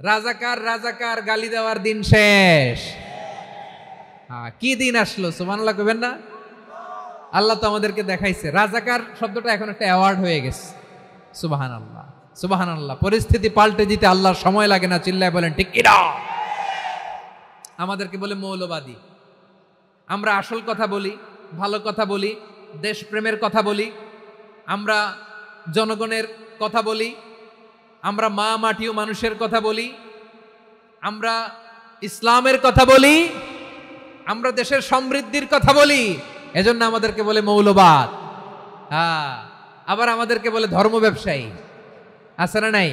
রাজাকার রাজাকার গালি দেওয়ার দিন শেষ। কি দিন আসলো, সুবহানাল্লাহ কইবেন না? আল্লাহ তো আমাদেরকে দেখাইছে। রাজাকার শব্দটা এখন একটা অ্যাওয়ার্ড হয়ে গেছে। সুবহানাল্লাহ, সুবহানাল্লাহ। পরিস্থিতি পাল্টে দিতে আল্লাহর সময় লাগে না, চিল্লায় বলেন ঠিক কিনা? আমাদেরকে বলে মৌলবাদী। আমরা আসল কথা বলি, ভালো কথা বলি, দেশপ্রেমের কথা বলি, আমরা জনগণের কথা বলি, আমরা মা মাটি ও মানুষের কথা বলি, আমরা ইসলামের কথা বলি, আমরা দেশের সমৃদ্ধির কথা বলি। এজন্য আমাদেরকে বলে মৌলবাদ। আবার আমাদেরকে বলে ধর্ম ব্যবসায়ী। আছে না নাই?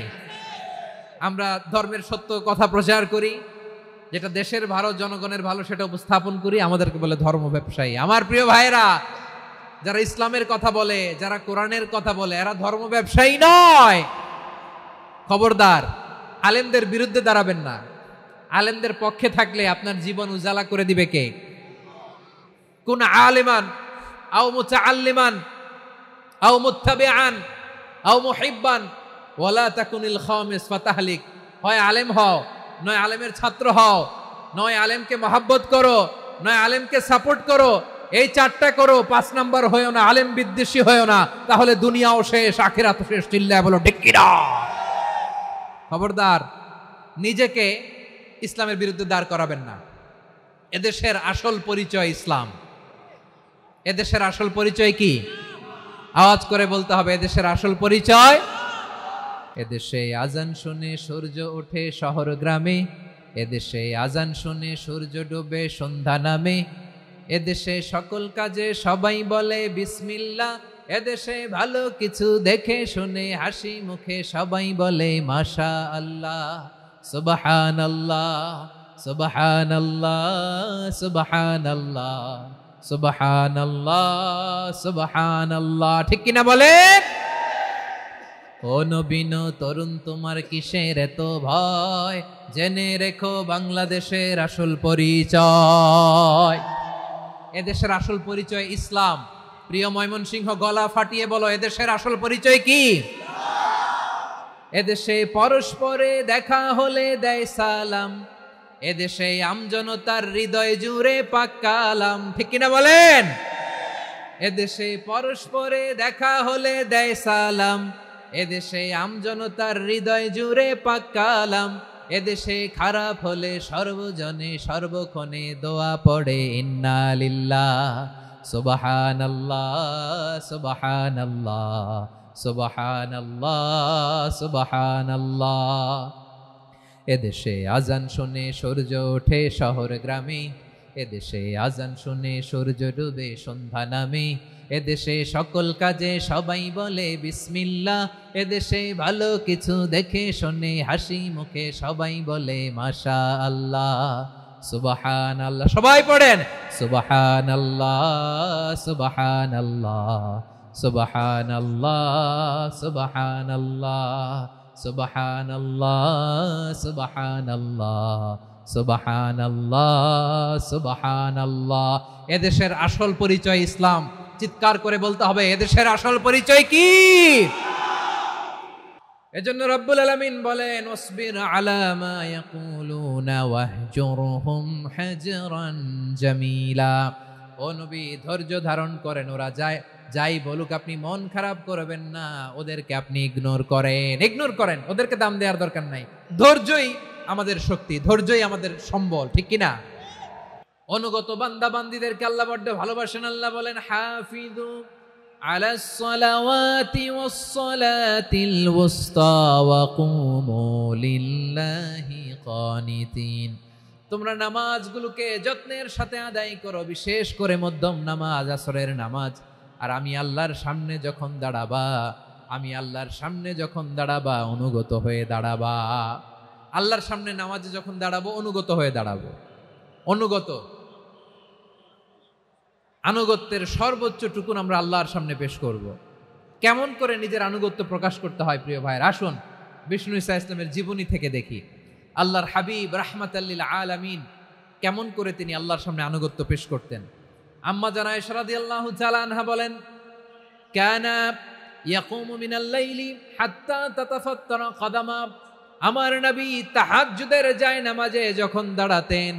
আমরা ধর্মের সত্য কথা প্রচার করি, যেটা দেশের ভালো জনগণের ভালো সেটা উপস্থাপন করি, আমাদেরকে বলে ধর্ম ব্যবসায়ী। আমার প্রিয় ভাইরা, যারা ইসলামের কথা বলে, যারা কোরআনের কথা বলে, এরা ধর্ম ব্যবসায়ী নয়। খবরদার, আলেমদের বিরুদ্ধে দাঁড়াবেন না। আলেমদের পক্ষে থাকলে আপনার জীবন উজালা করে দিবে কে? কুন আলিমান আও মুতাআল্লিমান আও মুত্তাবিআন আও মুহিব্বান ওয়ালা তাকুনিল খামিস ফাতাহলিক। হয় আলেম হও, নয় আলেমের ছাত্র হও, নয় আলেমকে মহব্বত করো, নয় আলেমকে সাপোর্ট করো। এই চারটা করো, 5 নাম্বার হয়েও না, আলেম বিদ্বেষী হয়েও না, তাহলে দুনিয়াও শেষ, আখিরাতও শেষ। চিল্লায় বলো ঠিক কিনা? খবরদার, নিজেকে ইসলামের বিরুদ্ধে দাঁড় করাবেন না। এদেশের আসল পরিচয় ইসলাম। এদেশের আসল পরিচয় কি? আওয়াজ করে বলতে হবে, এদেশের আসল পরিচয়। এদেশে আজান শুনে সূর্য ওঠে শহর গ্রামে, এদেশে আজান শুনে সূর্য ডুবে সন্ধ্যা নামে, এদেশে সকল কাজে সবাই বলে বিসমিল্লাহ, এদেশে ভালো কিছু দেখে শুনে হাসি মুখে সবাই বলে মাশা আল্লাহ, সুবহানাল্লাহ, সুবহানাল্লাহ, সুবহানাল্লাহ, সুবহানাল্লাহ, সুবহানাল্লাহ। ঠিক কিনা বলেন? ও নবীন তরুণ, তোমার কিসের এত ভয়? জেনে রেখো বাংলাদেশের আসল পরিচয়। এদেশের আসল পরিচয় ইসলাম। প্রিয় ময়মনসিংহ, গলা ফাটিয়ে বলো, এদেশের আসল পরিচয় কি? এদেশে পরস্পরে দেখা হলে দেয় সালাম, এদেশে আমজনতার হৃদয় জুড়ে পাক কালাম। ঠিক কিনা বলেন? এদেশে পরস্পরে দেখা হলে দেয় সালাম, এদেশে আমজনতার হৃদয় জুড়ে পাক কালাম, এদেশে খারাপ হলে সর্বজনে সর্বক্ষণে দোয়া পড়ে ইন্না লিল্লাহ, সুবহানাল্লাহ, সুবহানাল্লাহ, সুবহানাল্লাহ, সুবহানাল্লাহ। এদেশে আজান শুনে সূর্য ওঠে শহর গ্রামে, এদেশে আজান শুনে সূর্য ডুবে সন্ধ্যা নামে, এদেশে সকল কাজে সবাই বলে বিসমিল্লাহ, এদেশে ভালো কিছু দেখে শুনে হাসি মুখে সবাই বলে মাশা আল্লাহ, সুবহানাল্লাহ। সবাই পড়েন সুবহানাল্লাহ, সুবহানাল্লাহ, সুবহানাল্লাহ, সুবহানাল্লাহ, সুবহানাল্লাহ, সুবহানাল্লাহ, সুবহানাল্লাহ, সুবহানাল্লাহ। এদেশের আসল পরিচয় ইসলাম। চিৎকার করে বলতে হবে, এদেশের আসল পরিচয় কি? এজন্য রব্বুল আলামিন বলেন, ওয়াসবির আলা মা ইয়াকুলুনা ওয়াহজুরহুম হাজরান জামিলা। ও নবী, ধৈর্য ধারণ করেন, ওরা যাই বলুক আপনি মন খারাপ করবেন না, ওদেরকে আপনি ইগনোর করেন, ওদেরকে দাম দেওয়ার দরকার নাই। ধৈর্যই আমাদের শক্তি, ধৈর্যই আমাদের সম্বল। ঠিক কিনা? অনুগত বান্দা বান্দীদেরকে আল্লাহ বড্ড ভালোবাসেন। আল্লাহ বলেন, হাফিজু আলাস সালাওয়াতি ওয়াস সালাতিল ওয়ুসতা ওয়া কুমু লিল্লাহি কানিতিন। তোমরা নামাজগুলোকে যত্নের সাথে আদায় করো, বিশেষ করে মধ্যম নামাজ, আসরের নামাজ। আর আমি আল্লাহর সামনে যখন দাঁড়াবা অনুগত হয়ে দাঁড়াবা। আল্লাহর সামনে নামাজে যখন দাঁড়াবো অনুগত হয়ে দাঁড়াবো। আনুগত্যের সর্বোচ্চ টুকুন আমরা আল্লাহর সামনে পেশ করব। কেমন করে নিজের আনুগত্য প্রকাশ করতে হয় প্রিয় ভাইয়ের, আসুন বিষ্ণু ঈসা ইসলামের জীবনী থেকে দেখি। আল্লাহর হাবিব রাহমাতাল লিল আলামিন কেমন করে তিনি আল্লাহর সামনে আনুগত্য পেশ করতেন। আম্মা জান আয়েশা রাদিয়াল্লাহু তাআলা আনহা বলেন, কানা ইয়াকুমু মিনাল লাইলি হাত্তা তাতাফাত্তারা কদামা। আমার নবী তাহাজ্জুদের জায়নামাজে যখন দাঁড়াতেন,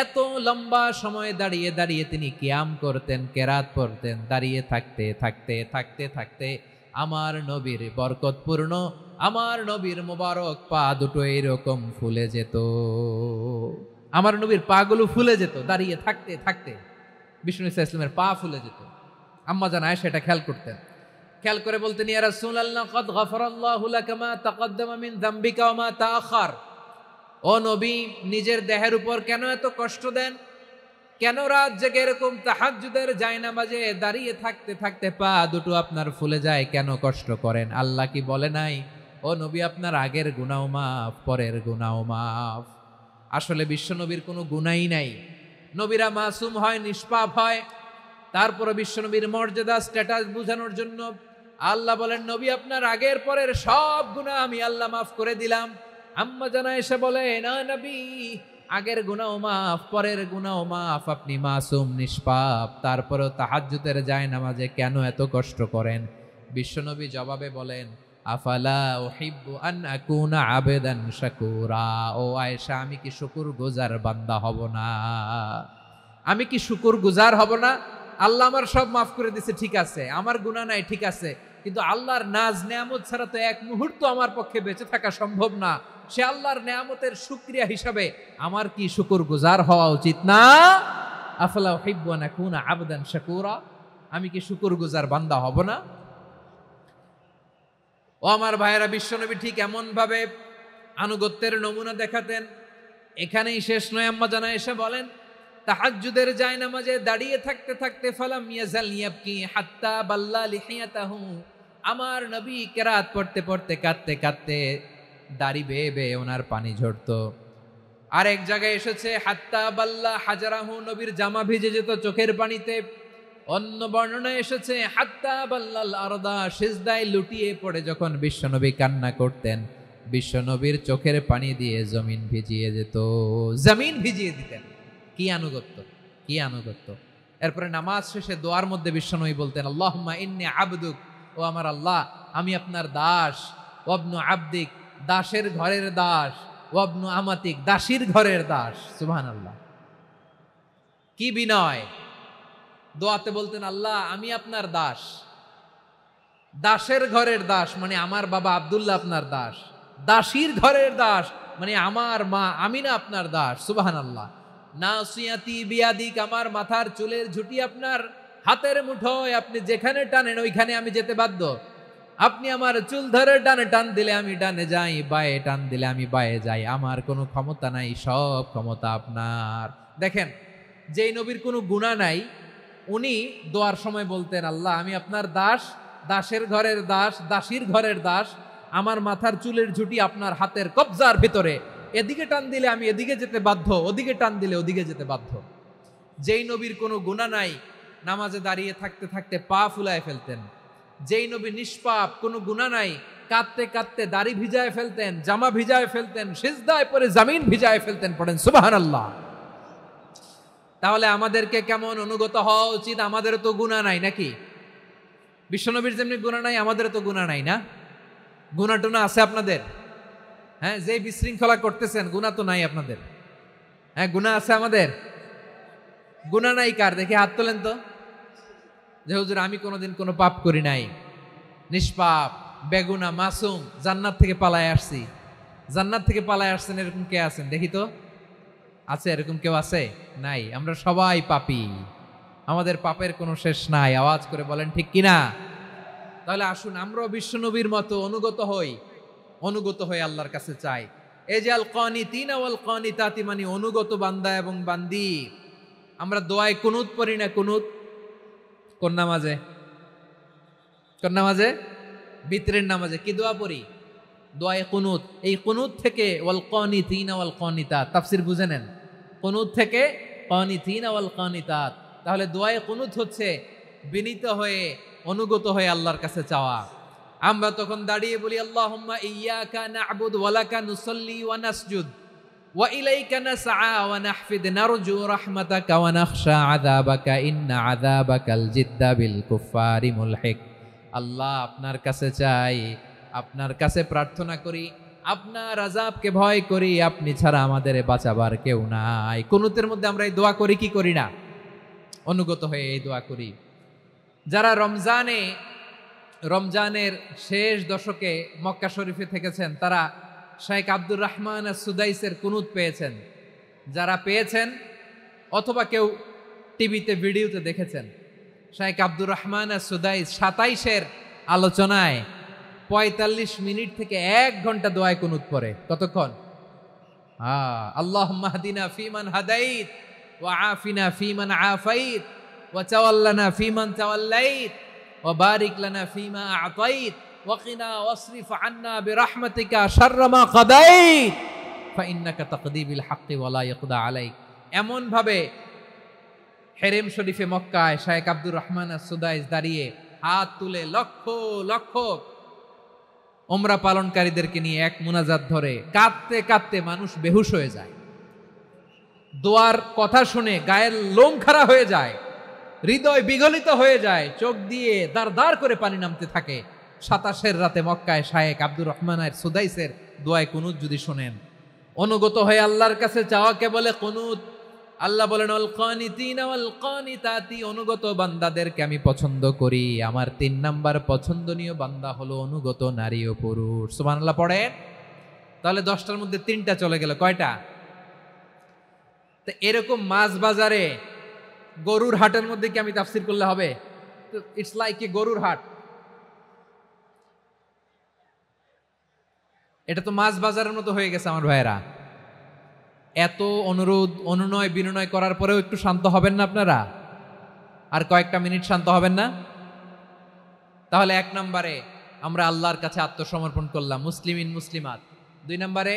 এত লম্বা সময় দাঁড়িয়ে দাঁড়িয়ে তিনি কিয়াম করতেন, কেরাত পড়তেন। দাঁড়িয়ে থাকতে থাকতে থাকতে থাকতে আমার নবীর বরকতপূর্ণ, আমার নবীর মোবারক পা দুটো এরকম ফুলে যেত। আমার নবীর পা গুলো ফুলে যেত দাঁড়িয়ে থাকতে থাকতে। বিষ্ণু ইসলামের পা ফুলে যেত। আম্মা জান আয়েশা এটা খেয়াল করতেন। খেয়াল করে বলতেন, ইয়া রাসূলুল্লাহ কাদ গাফারাল্লাহু লাকা মা তাকাদ্দামা মিন যামবিকা ওয়া মা তাআখার। ও নবী, নিজের দেহের উপর কেন এত কষ্ট দেন? কেন রাত জেগে এরকম তাহাজ্জুদের জায়নামাজে দাঁড়িয়ে থাকতে থাকতে পা দুটো আপনার ফুলে যায়? কেন কষ্ট করেন? আল্লাহ কি বলে নাই, ও নবী আপনার আগের গুনাহ মাফ, পরের গুনাহ মাফ? আসলে বিশ্ব নবীর কোনো গুনাহই নাই। নবীরা মাসুম হয়, নিষ্পাপ হয়। তারপরে বিশ্ব নবীর মর্যাদা, স্ট্যাটাস বোঝানোর জন্য আল্লাহ বলেন, নবী আপনার আগের পরের সব গুনাহ আমি আল্লাহ মাফ করে দিলাম। আম্মা জানা এসে বলে, না নবী, আগের গুনাহ মাফ, পরের গুনাহ মাফ, আপনি মাসুম, নিষ্পাপ, তারপরেও তাহাজ্জুদের জায়নামাজে কেন এত কষ্ট করেন? বিশ্বনবী জবাবে বলেন, আফালা উহিব্বু আন আকুনা আবেদান শাকুরা। ও আয়েশা, আমি কি শুকরগুজার বান্দা হব না? আমি কি শুকরগুজার হব না? আল্লাহ আমার সব মাফ করে দিছে, ঠিক আছে, আমার গুনাহ নাই, ঠিক আছে, কিন্তু আল্লাহর নাজ নেয়ামত ছাড়া তো এক মুহূর্ত আমার পক্ষে বেঁচে থাকা সম্ভব না। সে আল্লাহর নেয়ামতের শুকরিয়া হিসাবে আমার কি শুকরগুজার হওয়া উচিত না? আফালা উহিব্বু আন আকুনা আবদান শাকুরা। আমি কি শুকরগুজার বান্দা হব না? ও আমার ভাইয়েরা, বিশ্বনবী ঠিক এমন ভাবে আনুগত্যের নমুনা দেখাতেন। এখানেই শেষ নয়, আম্মা জানা এসে বলেন, তাহাজ্জুদের জায়নামাজে দাঁড়িয়ে থাকতে থাকতে ফালাম ইয়াজাল ইয়াবকি হাত্তা বাল্লা লিহিয়াতাহু। আমার নবী কেরাত পড়তে পড়তে কাঁদতে কাঁদতে দাড়ি বেয়ে বেয়ে ওনার পানি ঝরতো। আর এক জায়গায় এসেছে হাত্তা বাল্লা হাজারাহু, নবীর জামা ভিজে যেত চোখের পানিতে। অন্য বর্ণনায় এসেছে হাত্তা বাল্লাল আরদা, সিজদায় লুটিয়ে পড়ে যখন বিশ্বনবী কান্না করতেন, বিশ্বনবীর চোখের পানি দিয়ে জমিন ভিজিয়ে যেত, জমিন ভিজিয়ে দিতেন। কি আনুগত্য, কি আনুগত্য! এরপরে নামাজ শেষে দোয়ার মধ্যে বিশ্বনবী বলতেন, আল্লাহুম্মা ইন্নী আবদুক, ও আমার আল্লাহ, আমি আপনার দাস। ওয়াবনু আবদিক, দাসের ঘরের দাস। ওয়াবনু আমাতিক, দাসীর ঘরের দাস। সুবহানাল্লাহ, কি বিনয়! দোয়াতে বলতেন, আল্লাহ আমি আপনার দাস। দাসের ঘরের দাস মানে আমার বাবা আব্দুল্লাহ আপনার দাস। দাসীর ঘরের দাস মানে আমার মা আমিনা আপনার দাস। সুবহানাল্লাহ। নাসিয়াতি বিয়াদিক, আমার মাথার চুলের ঝুঁটি আপনার হাতের মুঠোয়, আপনি যেখানে টানেন ওইখানে আমি যেতে বাধ্য। আপনি আমার চুল ধরে ডানে টান দিলে আমি ডানে যাই, বায়ে টান দিলে আমি বায়ে যাই। আমার কোনো ক্ষমতা নাই, সব ক্ষমতা আপনার। দেখেন, যেই নবীর কোনো গুনাহ নাই, উনি দোয়ার সময় বলতেন, আল্লাহ আমি আপনার দাস, দাসের ঘরের দাস, দাসীর ঘরের দাস। আমার মাথার চুলের ঝুঁটি আপনার হাতের কবজার ভিতরে, এদিকে টান দিলে আমি এদিকে যেতে বাধ্য, ওদিকে টান দিলে ওদিকে যেতে বাধ্য। যেই নবীর কোনো গুনাহ নাই, নামাজে দাঁড়িয়ে থাকতে থাকতে পা ফুলায় ফেলতেন। যেই নবী নিষ্পাপ, কোনো গুনাহ নাই, কাঁদতে কাঁদতে দাড়ি ভিজায় ফেলতেন, জামা ভিজায় ফেলতেন, সিজদায় পরে জমিন ভিজায় ফেলতেন। পড়েন সুবহানাল্লাহ। তাহলে আমাদেরকে কেমন অনুগত হওয়া উচিত? আমাদের তো গুনাহ নাই নাকি? বিশ্বনবীর যেমনি গুনাহ নাই, আমাদের তো গুনাহ নাই না? গুনাহ টুনা আছে আপনাদের? হ্যাঁ, যে বিশৃঙ্খলা করতেছেন, গুনাহ তো নাই আপনাদের? হ্যাঁ, গুনাহ আছে আমাদের? গুনাহ নাই কার? দেখে হাত তোলেন তো, যে হুজুর আমি কোনোদিন কোনো পাপ করি নাই, নিষ্পাপ, বেগুনা, মাসুম, জান্নাত থেকে পালায় আসছি। জান্নাত থেকে পালায় আসছেন এরকম কে আছেন দেখি তো? আছে এরকম কেউ? আছে? নাই। আমরা সবাই পাপী, আমাদের পাপের কোনো শেষ নাই। আওয়াজ করে বলেন ঠিক কিনা? তাহলে আসুন আমরাও বিশ্বনবীর মতো অনুগত হই, অনুগত হয়ে আল্লাহর কাছে চাই। এই যে আল কানিতিনা ওয়াল কানিতাতি, মানে অনুগত বান্দা এবং বান্দি। আমরা দোয়ায় কুনুত পড়ি না? কুনুত কোন নামাজে? কোন নামাজে? বিতরের নামাজে কি দোয়া পড়ি? দোয়ায়ে কুনুত। এই কুনুত থেকে ওয়াল কানিতিনা ওয়াল কানিতাত, তাফসীর বুঝে নেন। কুনুত থেকে কানিতিনা ওয়াল কানিতাত। তাহলে দোয়ায়ে কুনুত হচ্ছে বিনীত হয়ে, অনুগত হয়ে আল্লাহর কাছে চাওয়া। আমরা তখন দাঁড়িয়ে বলি, আল্লাহুম্মা ইয়্যাকা না'বুদু ওয়া লাকা নুসাল্লি ওয়া নাসজুদ ওয়া ইলাইকা নাসআ ওয়া নাহফিদ নারজু রাহমাতাকা ওয়া নাখশা আযাবাকা ইন্না আযাবাকাল জিদ্দা বিল কুফফারি মুলহিক। আল্লাহ আপনার কাছে চাই, আপনার কাছে প্রার্থনা করি, আপনার আযাবকে ভয় করি, আপনি ছাড়া আমাদের বাঁচাবার কেউ নাই। কুনুতের মধ্যে আমরা এই দোয়া করি কি করি না? অনুগত হয়ে এই দোয়া করি। যারা রমজানের শেষ দশকে মক্কা শরীফে থেকেছেন তারা শাইখ আব্দুর রহমান সুদাইসের কুনুত পেয়েছেন। যারা পেয়েছেন অথবা কেউ টিভিতে ভিডিওতে দেখেছেন, শাইখ আব্দুর রহমান সুদাইস 27-এর আলোচনায় 45 মিনিট থেকে 1 ঘন্টা দোয়ায় কুনুত পড়ে। কতক্ষণ? আল্লাহুম্মা হদিনা ফিমান হাদাইত ওয়া আফিনা ফিমান আফাইত ওয়া তাওয়াল্লানা ফিমান তাওয়াল্লাইত ওয়া বারিক লানা ফিমা আ'তাইত ওয়া কিনা ওয়াসরিফ আন্না বিরহমাতিকা শাররা মা কাদাইত ফাইন্নাকা তাকদি বিল হাক্কি ওয়া লা ইয়াকদা আলাইক। এমন ভাবে হেরেম শরীফে মক্কায় শাইখ আব্দুর রহমান সুদাইস দাঁড়িয়ে হাত তুলে লক্ষ লক্ষ উমরা পালনকারীদেরকে নিয়ে এক মুনাজাত ধরে কাঁদতে কাঁদতে মানুষ বেহুশ হয়ে যায়। দোয়ার কথা শুনে গায়ের লোম খাড়া হয়ে যায়, হৃদয় বিগলিত হয়ে যায়, চোখ দিয়ে দাঁড় দাঁড় করে পানি নামতে থাকে। 27-এর রাতে মক্কায় শাইখ আব্দুর রহমান সুদাইসের দোয়ায় কুনুত যদি শোনেন, অনুগত হয়ে আল্লাহর কাছে চাওয়াকে বলে কুনুত। আল্লাহ বলেন আল কানিতিনা ওয়াল কানিতাতি, অনুগত বান্দাদেরকে আমি পছন্দ করি। আমার 3 নাম্বার পছন্দনীয় বান্দা হলো অনুগত নারী ও পুরুষ। সুবহানাল্লাহ পড়েন। তাহলে 10টার মধ্যে 3টা চলে গেল, কয়টা? তো এরকম মাছ বাজারে গরুর হাটের মধ্যে কি আমি তাফসীর করলে হবে? ইটস লাইক এ গরুর হাট। এটা তো মাছ বাজারের মতো হয়ে গেছে আমার ভাইয়েরা। এত অনুরোধ অনুনয় বিনয় করার পরেও একটু শান্ত হবেন না আপনারা? আর কয়েকটা মিনিট শান্ত হবেন না? তাহলে 1 নম্বরে আমরা আল্লাহর কাছে আত্মসমর্পণ করলাম, মুসলিমিন মুসলিমাত। 2 নম্বরে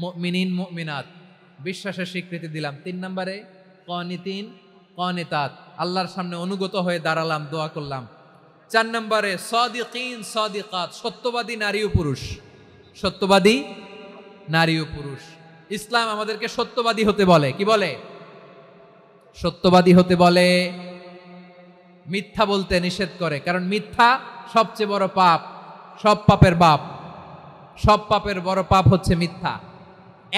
মুমিনিন মুমিনাত, বিশ্বাসের স্বীকৃতি দিলাম। 3 নম্বরে কানিতিন কানিতাত, আল্লাহর সামনে অনুগত হয়ে দাঁড়ালাম, দোয়া করলাম। 4 নম্বরে সাদিকিন সাদিকাত, সত্যবাদী নারী ও পুরুষ। সত্যবাদী নারী ও পুরুষ। ইসলাম আমাদেরকে সত্যবাদী হতে বলে। কি বলে? সত্যবাদী হতে বলে, মিথ্যা বলতে নিষেধ করে। কারণ মিথ্যা সবচেয়ে বড় পাপ, সব পাপের বাপ। সব পাপের বড় পাপ হচ্ছে মিথ্যা।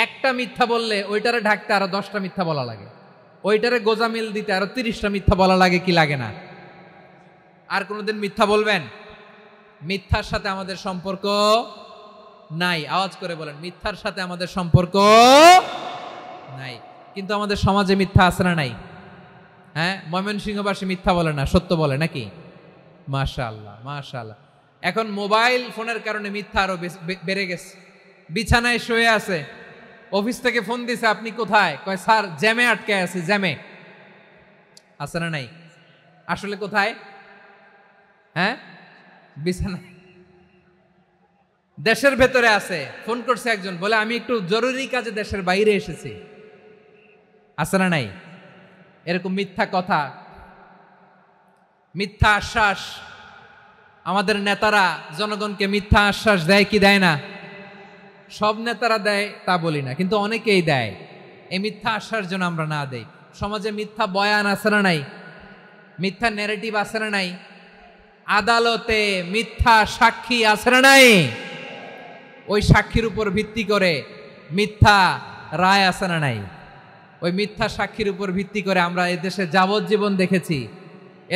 একটা মিথ্যা বললে ওইটারে ঢাকতে আরো 10টা মিথ্যা বলা লাগে, ওইটারে গোজামিল দিতে আরো 30টা মিথ্যা বলা লাগে, কি লাগে না? আর কোনোদিন মিথ্যা বলবেন? মিথ্যার সাথে আমাদের সম্পর্ক নাই। আওয়াজ করে বলেন, মিথ্যার সাথে আমাদের সম্পর্ক নাই। কিন্তু আমাদের সমাজে মিথ্যা আছে না নাই? হ্যাঁ, ময়মনসিংহবাসী মিথ্যা বলে না, সত্য বলে নাকি? মাশাআল্লাহ মাশাআল্লাহ। এখন মোবাইল ফোনের কারণে মিথ্যা আরো বেড়ে গেছে। বিছানায় শুয়ে আছে, অফিস থেকে ফোন দিছে, আপনি কোথায়? কয় স্যার জ্যামে আটকে আছি। জ্যামে আছে না নাই? আসলে কোথায়? হ্যাঁ, বিছানায়। দেশের ভেতরে আছে। ফোন করছে একজন, বলে আমি একটু জরুরি কাজে দেশের বাইরে এসেছি। আছে না নাই? এরকম মিথ্যা কথা, মিথ্যা আশ্বাস। আমাদের নেতারা জনগণকে মিথ্যা আশ্বাস দেয় কি দেয় না? সব নেতারা দেয় তা বলি না, কিন্তু অনেকেই দেয়। এই মিথ্যা আশ্বাস যেন আমরা না দেই। সমাজে মিথ্যা বয়ান আছে না নাই? মিথ্যা ন্যারেটিভ আছে না নাই? আদালতে মিথ্যা সাক্ষী আছে না নাই? ওই সাক্ষীর উপর ভিত্তি করে মিথ্যা রায় আছে না নাই? ওই মিথ্যা সাক্ষীর উপর ভিত্তি করে আমরা এদেশে যাবজ্জীবন দেখেছি,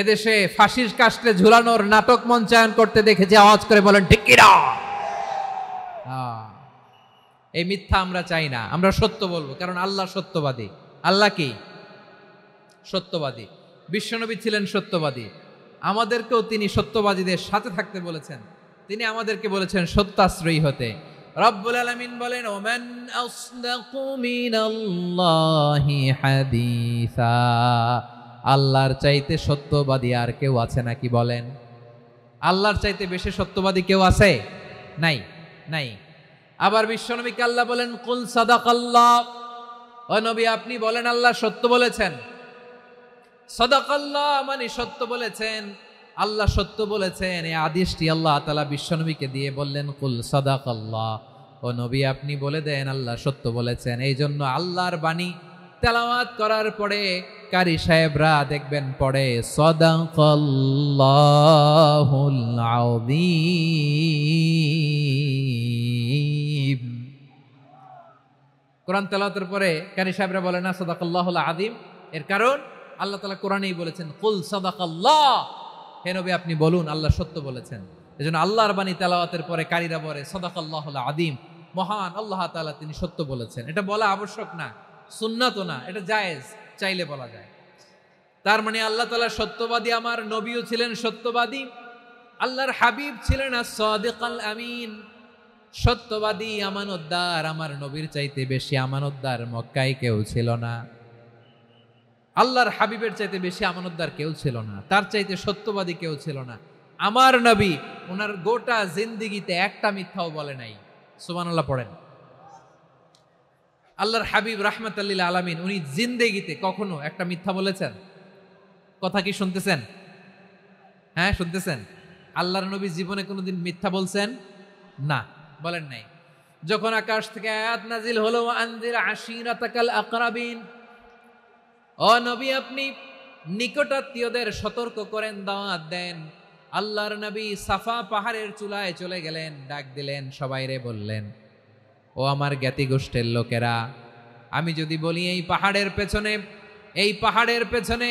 এদেশে ফাঁসির কাস্টে ঝুলানোর নাটক মঞ্চায়ন করতে দেখেছি। আওয়াজ করে বলেন ঠিক কি না? এই মিথ্যা আমরা চাই না, আমরা সত্য বলবো, কারণ আল্লাহ সত্যবাদী। আল্লাহ কি? সত্যবাদী। বিশ্বনবী ছিলেন সত্যবাদী, আমাদেরকেও তিনি সত্যবাদীদের সাথে থাকতে বলেছেন। তিনি আমাদেরকে বলেছেন সত্যাশ্রয়ী হতে। রব্বুল আলামিন বলেন, ওমান আসদাকু মিনাল্লাহি হাদিসা, আল্লাহর চাইতে সত্যবাদী আর কেউ আছে নাকি বলেন? আল্লাহর চাইতে বেশি সত্যবাদী কেউ আছে? নাই, নাই। আবার বিশ্বনবীকে আল্লাহ বলেন, কুল সাদাকাল্লাহ, ও নবী আপনি বলেন আল্লাহ সত্য বলেছেন। সাদাকাল্লাহ মানে সত্য বলেছেন, আল্লাহ সত্য বলেছেন। এই আদেশটি আল্লাহ তাআলা বিশ্বনবীকে দিয়ে বললেন, কুল সাদাকাল্লাহ, ও নবী আপনি বলে দেন আল্লাহ সত্য বলেছেন। এই জন্য আল্লাহর বাণী তেলাওয়াত করার পরে কারি সাহেবরা দেখবেন পড়ে সাদাকাল্লাহুল আযীম। কোরআন তেলাওয়াতের পরে কারি সাহেবরা বলে না সাদাকাল্লাহুল আযীম, এর কারণ আল্লাহ তাআলা কোরআনেই বলেছেন কুল সাদাকাল্লাহ, হে নবী আপনি বলুন আল্লাহ সত্য বলেছেন। এজন্য আল্লাহর বাণী তেলাওয়াতের পরে কারীরা বলে সাদাকাল্লাহুল আযীম, মহান আল্লাহ তাআলা তিনি সত্য বলেছেন। এটা বলা আবশ্যক না, সুন্নাতও না, এটা জায়েজ, চাইলে বলা যায়। তার মানে আল্লাহ তাআলা সত্যবাদী, আমার নবীও ছিলেন সত্যবাদী, আল্লাহর হাবিব ছিলেন as-সাদিকাল আমিন, সত্যবাদী আমানতদার। আমার নবীর চাইতে বেশি আমানতদার মক্কায় কেউ ছিল না, আল্লাহর হাবিবের চাইতে বেশি আমানতদার কেউ ছিল না, তার চাইতে সত্যবাদী কেউ ছিল না। আমার নবী ওনার গোটা জিন্দেগিতে একটা মিথ্যাও বলে নাই। সুবহানাল্লাহ পড়েন। আল্লাহর হাবিব রাহমাতাল লিল আলামিন উনি জিন্দেগিতে কখনো একটা মিথ্যা বলেছেন? কথা কি শুনতেছেন? হ্যাঁ শুনতেছেন? আল্লাহর নবী জীবনে কোনোদিন মিথ্যা বলছেন? না, বলেন নাই। যখন আকাশ থেকে আয়াত নাজিল হলো আনজির আশিরাতাকাল আকরাবিন, ও নবী আপনি নিকটাত্মীয়দের সতর্ক করেন, দাওয়াত দেন। আল্লাহর নবী সাফা পাহাড়ের চূড়ায় চলে গেলেন, ডাক দিলেন, সবাইরে বললেন, ও আমার জ্ঞাতি গোষ্ঠীর লোকেরা, আমি যদি বলি এই পাহাড়ের পেছনে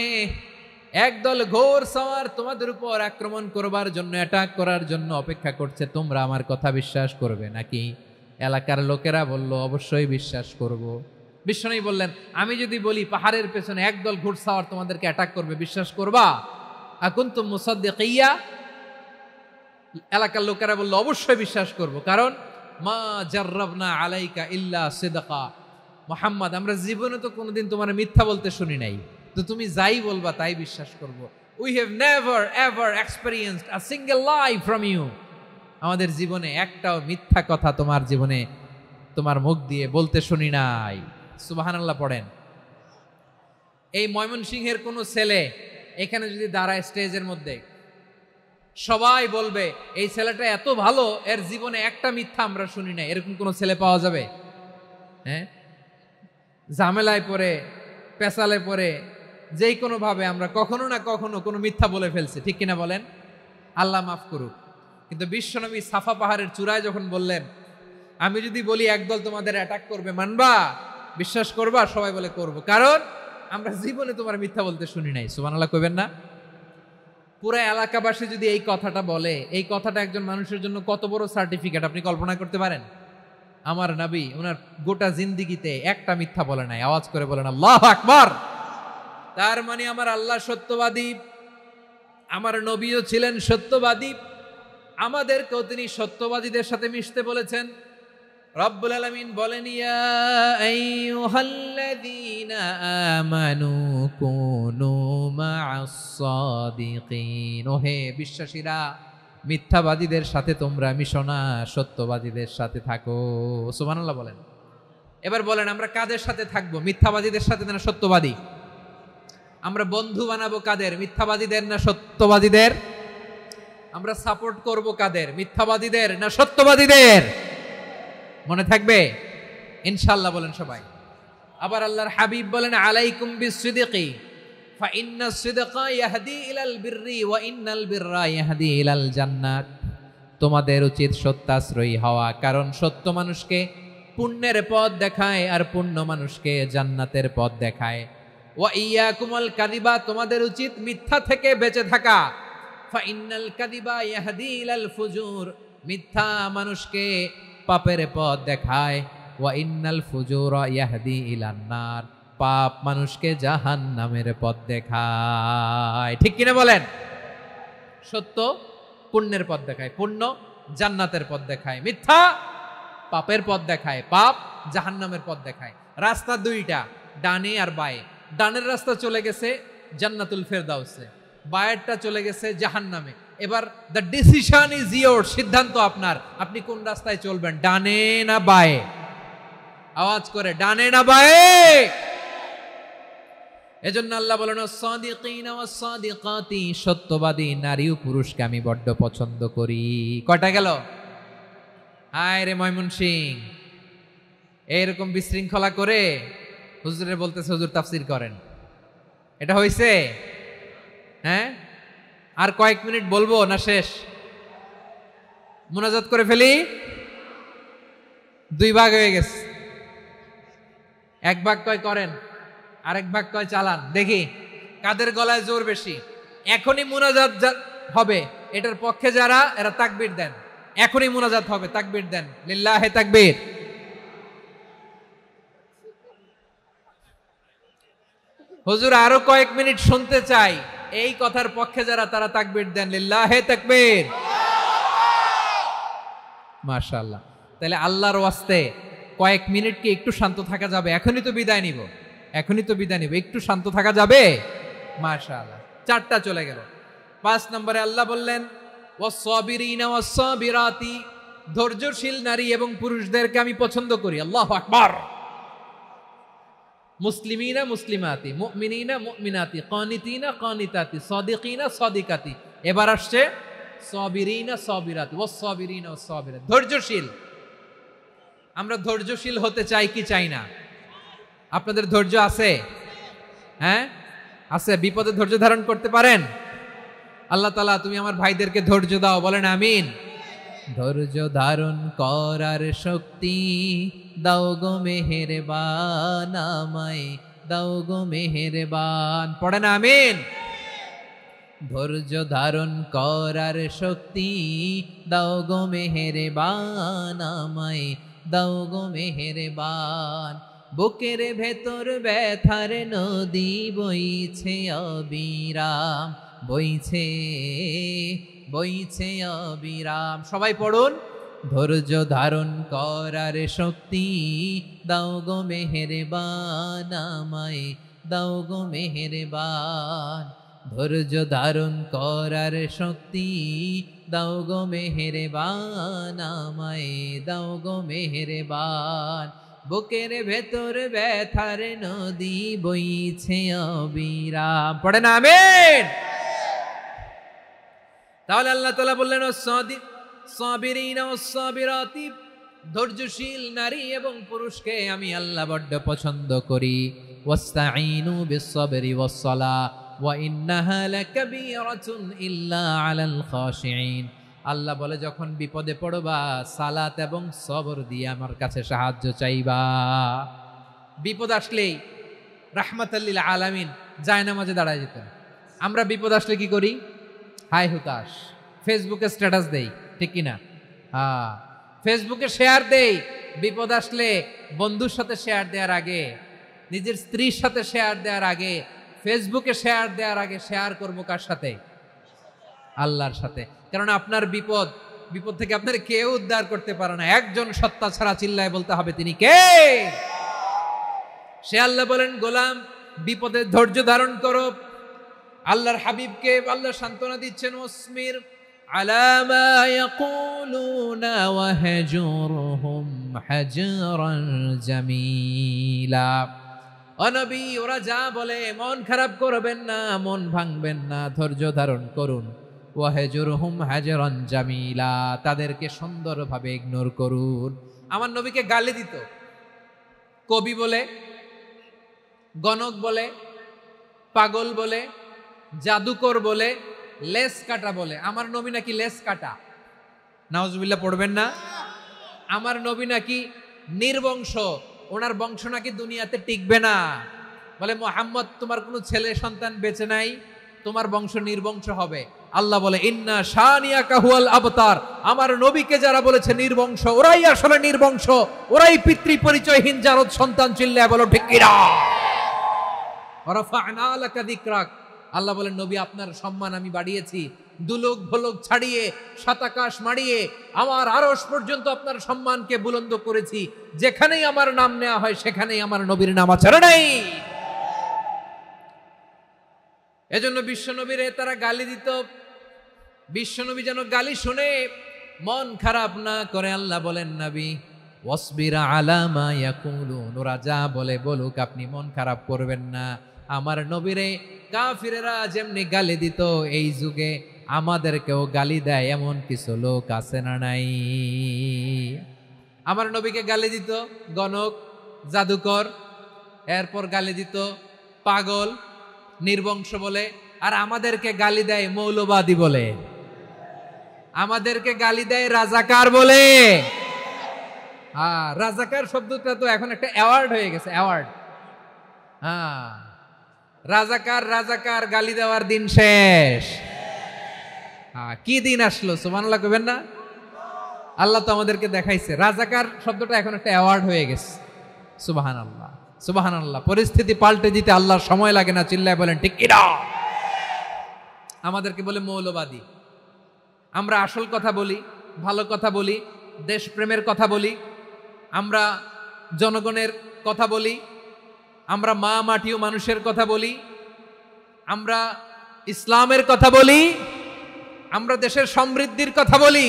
একদল ঘোর সওয়ার তোমাদের উপর আক্রমণ করবার জন্য, অ্যাটাক করার জন্য অপেক্ষা করছে, তোমরা আমার কথা বিশ্বাস করবে নাকি? এলাকার লোকেরা বলল অবশ্যই বিশ্বাস করব। বিশ্বনবী বললেন, আমি যদি বলি পাহাড়ের পেছনে একদল ঘোড়সাওয়ার তোমাদেরকে অ্যাটাক করবে, বিশ্বাস করবা? আকুনতুম মুসাদ্দিকিয়া? এলাকার লোকেরা বলল অবশ্যই বিশ্বাস করব, কারণ মা জাররাবনা আলাইকা ইল্লা সিদকা, মুহাম্মদ আমরা জীবনে তো কোনোদিন তোমার মিথ্যা বলতে শুনি নাই, তো তুমি যাই বলবা তাই বিশ্বাস করব। We have never ever experienced a single lie from you, আমাদের জীবনে একটাও মিথ্যা কথা তোমার জীবনে তোমার মুখ দিয়ে বলতে শুনি নাই। সুবহানাল্লাহ পড়েন। এই ময়মনসিংহের কোনো ছেলে এখানে যদি দাঁড়ায় স্টেজের মধ্যে, সবাই বলবে এই ছেলেটা এত ভালো, এর জীবনে একটা মিথ্যা আমরা শুনি নাই। এরকম কোনো ছেলে পাওয়া যাবে? হ্যাঁ, ঝামেলায় পড়ে, পেশালে পড়ে, যেই কোনো ভাবে আমরা কখনো না কখনো কোনো মিথ্যা বলে ফেলছি, ঠিক কিনা বলেন? আল্লাহ মাফ করুক। কিন্তু বিশ্বনবী সাফা পাহাড়ের চূড়ায় যখন বললেন, আমি যদি বলি একদল তোমাদের অ্যাটাক করবে, মানবা? বিশ্বাস করবা? সবাই বলে করব, কারণ আমরা জীবনে তোমার মিথ্যা বলতে শুনি নাই। সুবহানাল্লাহ কইবেন না? পুরা এলাকাবাসী যদি এই কথাটা বলে, এই কথাটা একজন মানুষের জন্য কত বড় সার্টিফিকেট আপনি কল্পনা করতে পারেন? আমার নবী ওনার গোটা জিন্দেগিতে একটা মিথ্যা বলে নাই। আওয়াজ করে বলেন আল্লাহু আকবার। তার মানে আমার আল্লাহ সত্যবাদী, আমার নবীও ছিলেন সত্যবাদী, আমাদেরকেও তিনি সত্যবাদীদের সাথে মিশতে বলেছেন। রব্বুল আলামিন বলেন, ইয়া আইয়ুহাল্লাযীনা আমানু কুনু মা'আস সাদিকিন, ওহে বিশ্বাসীরা মিথ্যাবাদীদের সাথে তোমরা মিশো না, সত্যবাদীদের সাথে থাকো। সুবহানাল্লাহ বলেন। এবার বলেন আমরা কাদের সাথে থাকবো? মিথ্যাবাদীদের সাথে না সত্যবাদী? আমরা বন্ধু বানাবো কাদের? মিথ্যাবাদীদের না সত্যবাদীদের? আমরা সাপোর্ট করব কাদের? মিথ্যাবাদীদের না সত্যবাদীদের? মনে থাকবে ইনশাআল্লাহ বলেন সবাই। আবার আল্লাহর হাবিব বলেন, আলাইকুম বিসসিদকি ফা ইন্নাস সিদকা ইয়াহদি ইলাল বিররি ওয়া ইন্নাল বিররা ইয়াহদি ইলাল জান্নাত। তোমাদের উচিত সত্যাশ্রয়ী হওয়া, কারণ সত্য মানুষকে পুণ্যের পথ দেখায় আর পুণ্য মানুষকে জান্নাতের পথ দেখায়। ওয়া ইয়াকুমুল কাযিবা, তোমাদের উচিত মিথ্যা থেকে বেঁচে থাকা। ফা ইন্নাল কাযিবা ইয়াহদি ইলাল ফুজুর, মিথ্যা মানুষকে পাপের পথ দেখায়। ওয়া ইন্নাল ফুজুরা ইয়াহদি ইলান নার, পাপ মানুষকে জাহান্নামের পথ দেখায়। ঠিক কিনা বলেন? সত্য পুণ্যের পথ দেখায়, পুণ্য জান্নাতের পথ দেখায়, মিথ্যা পাপের পথ দেখায়, পাপ জাহান্নামের পথ দেখায়। রাস্তা দুইটা, ডানে আর বায়ে। ডানের রাস্তা চলে গেছে জান্নাতুল ফেরদাউসে, বায়েরটা চলে গেছে জাহান্নামে। এবার দ্য ডিসিশন ইজ ইয়োর, সিদ্ধান্ত আপনার, আপনি কোন রাস্তায় চলবেন, ডানে না বায়ে? আওয়াজ করে, ডানে না বায়ে? এজন্য আল্লাহ বলেন, সাদিকিনা ওয়াস সাদিকাতি, সত্যবাদী নারী ও পুরুষকে আমি বড্ড পছন্দ করি। কয়টা গেল? হায় রে ময়মনসিং, এইরকম বিশৃঙ্খলা করে হুজুরে বলতেছে হুজুর তাফসীর করেন, এটা হইছে? হ্যাঁ, আর কয়েক মিনিট বলবো না শেষ? মুনাজাত করে ফেলি, দুই ভাগ হয়ে গেছে। এক ভাগ কয় করেন, আরেক ভাগ কয় চালান। দেখি কাদের গলায় জোর বেশি। এখনই মুনাজাত হবে, এটার পক্ষে যারা এরা তাকবীর দেন। এখনই মুনাজাত হবে, তাকবীর দেন, লিল্লাহে তাকবীর। হুজুর আরো কয়েক মিনিট শুনতে চাই, এই কথার পক্ষে যারা তারা তাকবীর দেন, লিল্লাহে তাকবীর। মাশাআল্লাহ। তাহলে আল্লাহর ওয়াস্তে কয়েক মিনিট কি একটু শান্ত থাকা যাবে? এখনই তো বিদায় নিব, এখনই তো বিদায় নিব, একটু শান্ত থাকা যাবে? মাশাআল্লাহ। 4টা চলে গেল। 5 নম্বরে আল্লাহ বললেন ওয়াস-সাবিরিনা ওয়াস-সাবিরাতি, ধৈর্যশীল নারী এবং পুরুষদেরকে আমি পছন্দ করি। আল্লাহু আকবার। মুসলিমিনা মুসলিমাতি, মুমিনিনা মুমিনাতি, কানিতিনা কানিতাতি, সাদিকিনা সাদিকাতি। এবার আসছে সাবিরিনা সাবিরাতি, ওয়াস-সাবিরিনা ওয়াস-সাবিরাতি, ধৈর্যশীল। আমরা ধৈর্যশীল হতে চাই কি চাই না? আপনাদের ধৈর্য আছে? হ্যাঁ আছে? বিপদে ধৈর্য ধারণ করতে পারেন? আল্লাহ তাআলা তুমি আমার ভাইদেরকে ধৈর্য দাও, বলেন আমিন। ধৈর্য ধারণ করার শক্তি দাও গো মেহেরবান, আমায় দাও গো মেহেরবান, পড়েন আমিন। ধৈর্য ধারণ করার শক্তি দাও গো মেহেরবান, আমায় দাও গো মেহেরবান। বুকের ভেতর ব্যথার নদী বইছে অবিরাম, বইছে বইছে অবিরাম। সবাই পড়ুন, ধৈর্য ধারণ করার শক্তি দাও গো মেহেরবান, আমায় দাও গো মেহেরবান। ধৈর্য ধারণ করার শক্তি দাও গো মেহেরবান, আমায় দাও গো মেহেরবান। বুকের ভেতর ব্যথার নদী বইছে অবিরাম, পড়েন আমিন। তাহলে আল্লাহ তাআলা বললেন সাবিরিনা ওয়াস-সাবিরাতি, ধৈর্যশীল নারী এবং পুরুষকে আমি আল্লাহ বড্ড পছন্দ করি। ওয়াস্তাঈনু বিস-সাবরি ওয়াস-সালাহ ওয়া ইন্নাহা লাকাবীরাতুন ইল্লা আলাল খাশিঈন। আল্লাহ বলে যখন বিপদে পড়বা সালাত এবং সবর দিয়ে আমার কাছে সাহায্য চাইবা। বিপদ আসলেই রাহমাতাল লিল আলামিন জায়নামাজে দাঁড়ায় যেতেন। আমরা বিপদ আসলে কি করি? হাই হুতাশ, ফেসবুকে স্ট্যাটাস দেই, ঠিক কিনা? হ্যাঁ, ফেসবুকে শেয়ার দেই। বিপদ আসলে বন্ধুর সাথে শেয়ার দেওয়ার আগে, নিজের স্ত্রীর সাথে শেয়ার দেওয়ার আগে, ফেসবুকে শেয়ার দেওয়ার আগে শেয়ার করবো কার সাথে? আল্লাহর সাথে। কারণ আপনার বিপদ থেকে আপনার কেউ উদ্ধার করতে পারে না, একজন সত্তা ছাড়া। চিল্লায় বলতে হবে তিনি কে? সে আল্লাহ বলেন গোলাম বিপদে ধৈর্য ধারণ করো। আল্লাহর হাবিবকে আল্লাহ সান্ত্বনা দিচ্ছেন, ওয়াসমির আলা মা ইয়াকুলুনা ওয়াহজুরহুম হাজরান জামিলা। ও নবী, ওরা যা বলে মন খারাপ করবেন না, মন ভাঙবেন না, ধৈর্য ধারণ করুন। ওয়াহজুরহুম হাজরান জামিলা, তাদেরকে সুন্দরভাবে ইগনোর করুন। আমার নবীকে গালি দিত কবি বলে, গণক বলে, পাগল বলে, জাদুকর বলে, লেস কাটা বলে। আমার নবী নাকি লেস কাটা, নাউজুবিল্লাহ পড়বেন না। আমার নবী নাকি নির্বংশ, ওনার বংশ নাকি দুনিয়াতে টিকবে না। বলে মুহাম্মদ তোমার কোনো ছেলে সন্তান বেঁচে নাই, তোমার বংশ নির্বংশ হবে। আল্লাহ বলে ইন্না শানিয়াকা হুয়াল আবতার। আমার নবীকে যারা বলেছে নির্বংশ, ওরাই আসলে নির্বংশ, ওরাই পিতৃ পরিচয়হীন জারদ সন্তান। চিল্লায় বলো ঠিক কিনা? ওয়ারাফা'না লাকা যিকরাক। আল্লাহ বলেন নবী আপনার সম্মান আমি বাড়িয়েছি, দুলোক ভোলক ছাড়িয়ে, সাতাকাশ মাড়িয়ে আমার আরশ পর্যন্ত আপনার সম্মানকে বুলন্দ করেছি। যেখানেই আমার নাম নেওয়া হয় সেখানেই আমার নবীর নাম আছে নাই। এজন্য বিশ্বনবীরে তারা গালি দিত। বিশ্বনবী যেন গালি শুনে মন খারাপ না করে আল্লাহ বলেন নবী ওয়াসবির আলা মা ইয়াকুলুন, ওরা যা বলে বলুক, আপনি মন খারাপ করবেন না। আমার নবীরে কাফিরেরা যেমনি গালি দিত, এই যুগে আমাদেরকেও গালি দেয় এমন কিছু লোক আছে না নাই? আমার নবীকে গালি দিত গণক, জাদুকর, এরপর গালি দিত পাগল, নির্বংশ বলে। আর আমাদেরকে গালি দেয় মৌলবাদী বলে, আমাদেরকে গালি দেয় রাজাকার বলে। রাজাকার শব্দটা তো এখন একটা অ্যাওয়ার্ড হয়ে গেছে, অ্যাওয়ার্ড। হ্যাঁ, রাজাকার রাজাকার গালি দেওয়ার দিন শেষ। কি দিন আসলো, সুবহানাল্লাহ কইবেন না? আল্লাহ তো আমাদেরকে দেখাইছে, রাজাকার শব্দটা এখন একটা অ্যাওয়ার্ড হয়ে গেছে। সুবহানাল্লাহ, সুবহানাল্লাহ। পরিস্থিতি পাল্টে দিতে আল্লাহর সময় লাগে না, চিল্লায় বলেন ঠিক কি না? আমাদেরকে বলে মৌলবাদী। আমরা আসল কথা বলি, ভালো কথা বলি, দেশপ্রেমের কথা বলি, আমরা জনগণের কথা বলি, আমরা মা মাটি ও মানুষের কথা বলি, আমরা ইসলামের কথা বলি, আমরা দেশের সমৃদ্ধির কথা বলি।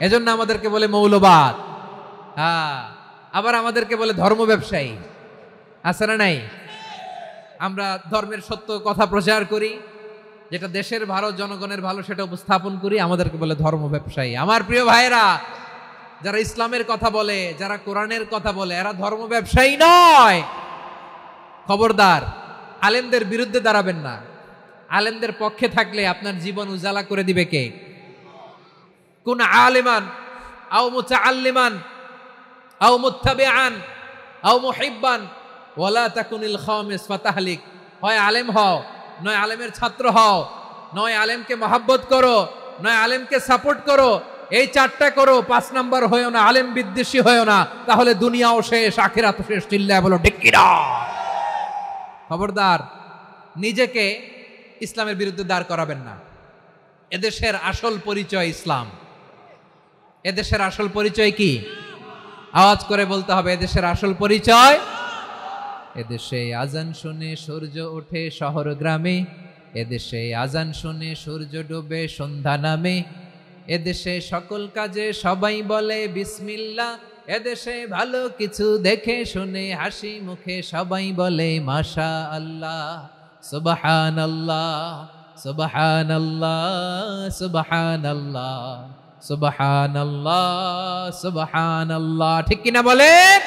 এজন্য আমাদেরকে বলে মৌলবাদ। আবার আমাদেরকে বলে ধর্ম ব্যবসায়ী। আছে না নাই? আমরা ধর্মের সত্য কথা প্রচার করি, যেটা দেশের ভালো, জনগণের ভালো, সেটা উপস্থাপন করি, আমাদেরকে বলে ধর্ম ব্যবসায়ী। আমার প্রিয় ভাইরা, যারা ইসলামের কথা বলে, যারা কোরআনের কথা বলে, এরা ধর্ম ব্যবসায়ী নয়। খবরদার, আলেমদের বিরুদ্ধে দাঁড়াবেন না। আলেমদের পক্ষে থাকলে আপনার জীবন উজালা করে দিবে কে? কুন আলিমান আও মুতাআল্লিমান আও মুত্তাবিআন আও মুহিব্বান ওয়ালা তাকুনিল খামিস ফাতাহলিক। হয় আলেম হও, নয় আলেমের ছাত্র হও, নয় আলেমকে মহব্বত করো, নয় আলেমকে সাপোর্ট করো। এই চারটা করো, 5 নাম্বার হয়েও না, আলেম বিদ্বেষী হয়েও না, তাহলে দুনিয়াও শেষ, আখিরাতও শেষ। চিল্লায় বলো ঠিক কি না? খবরদার, নিজেকে ইসলামের বিরুদ্ধে দাঁড় করাবেন না। এদেশের আসল পরিচয় ইসলাম। এদেশের আসল পরিচয় কি? আওয়াজ করে বলতে হবে, এদেশের আসল পরিচয়। এদেশে আজান শুনে সূর্য ওঠে শহর গ্রামে, এদেশে আজান শুনে সূর্য ডুবে সন্ধ্যা নামে, এদেশে সকল কাজে সবাই বলে বিসমিল্লাহ, এদেশে ভালো কিছু দেখে শুনে হাসি মুখে সবাই বলে মাশা আল্লাহ, সুবহানাল্লাহ, সুবহানাল্লাহ, সুবহানাল্লাহ, সুবহানাল্লাহ, সুবহানাল্লাহ। ঠিক কিনা বলেন?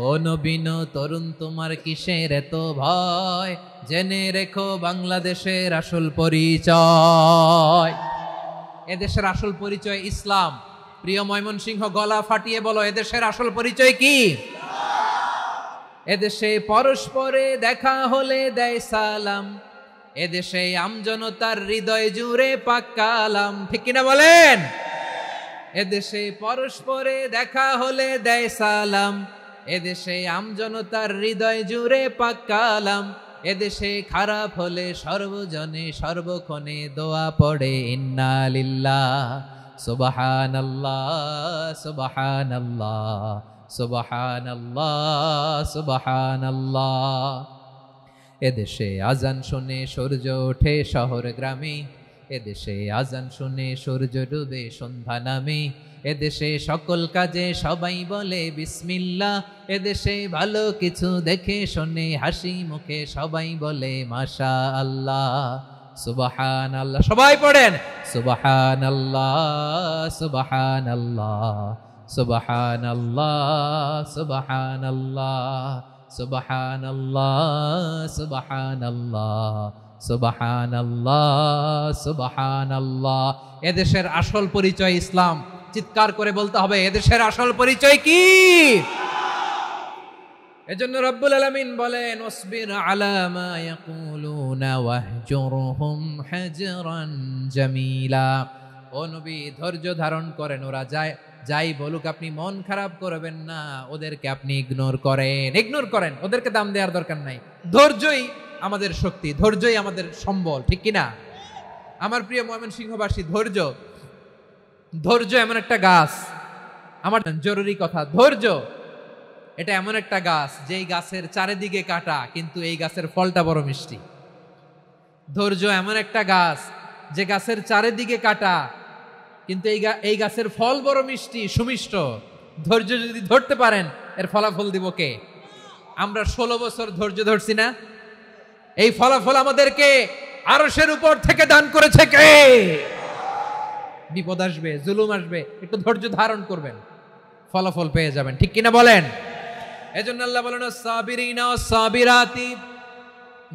ও নবীন তরুণ, তোমার কিসের এত ভয়? জেনে রেখো বাংলাদেশের আসল পরিচয়। এদেশের আসল পরিচয় ইসলাম। প্রিয় ময়মনসিংহ, গলা ফাটিয়ে বলো, এদেশের আসল পরিচয় কি? এদেশে পরস্পরে দেখা হলে দেয় সালাম, এদেশে আমজনতার হৃদয় জুড়ে পাক কালাম। ঠিক কিনা বলেন? এদেশে পরস্পরে দেখা হলে দেয় সালাম, এদেশে আমজনতার হৃদয় জুড়ে পাক কালাম, এদেশে খারাপ হলে সর্বজনে সর্বক্ষণে দোয়া পড়ে ইন্না লিল্লাহ, সুবহানাল্লাহ, সুবহানাল্লাহ, সুবহানাল্লাহ, সুবহানাল্লাহ। এদেশে আজান শুনে সূর্য ওঠে শহর গ্রামে, এদেশে আজান শুনে সূর্য ডুবে সন্ধ্যা নামে, এদেশে সকল কাজে সবাই বলে বিসমিল্লাহ, এদেশে ভালো কিছু দেখে শুনে হাসি মুখে সবাই বলে মাশা আল্লাহ, সুবহানাল্লাহ। সবাই পড়েন সুবহানাল্লাহ, সুবহানাল্লাহ, সুবহানাল্লাহ, সুবহানাল্লাহ, সুবহানাল্লাহ, সুবহানাল্লাহ, সুবহানাল্লাহ, সুবহানাল্লাহ। এদেশের আসল পরিচয় ইসলাম। চিৎকার করে বলতে হবে, এদেশের আসল পরিচয় কি? এজন্য রব্বুল আলামিন বলেন, ওয়াসবির আলা মা ইয়াকুলুনা ওয়াহজুরহুম হাজরান জামিলা। ও নবী, ধৈর্য ধারণ করেন, ওরা যাই বলুক আপনি মন খারাপ করবেন না, ওদেরকে আপনি ইগনোর করেন, ওদেরকে দাম দেওয়ার দরকার নাই। ধৈর্যই আমাদের শক্তি, ধৈর্যই আমাদের সম্বল। ঠিক কিনা? আমার প্রিয় ময়মনসিংহবাসী, ধৈর্য এমন একটা গাছ, আমার জরুরি কথা, ধৈর্য এটা এমন একটা গাছ যেই গাছের চারিদিকে কাটা, কিন্তু এই গাছের ফলটা বড় মিষ্টি। ধৈর্য এমন একটা গাছ যে গাছের চারিদিকে কাটা, কিন্তু এই গাছের ফল বড় মিষ্টি, সুমিষ্ট। ধৈর্য যদি ধরতে পারেন, এর ফলাফল দিব কে? আমরা 16 বছর ধৈর্য ধরছি না? এই ফলাফল আমাদেরকে আরশের উপর থেকে দান করেছে কে? বিপদ আসবে, জুলুম আসবে, একটু ধৈর্য ধারণ করবেন, ফলাফল পেয়ে যাবেন। ঠিক কিনা বলেন? এজন্য আল্লাহ বলেন, সাবিরিনা ওয়াস সাবিরাতি,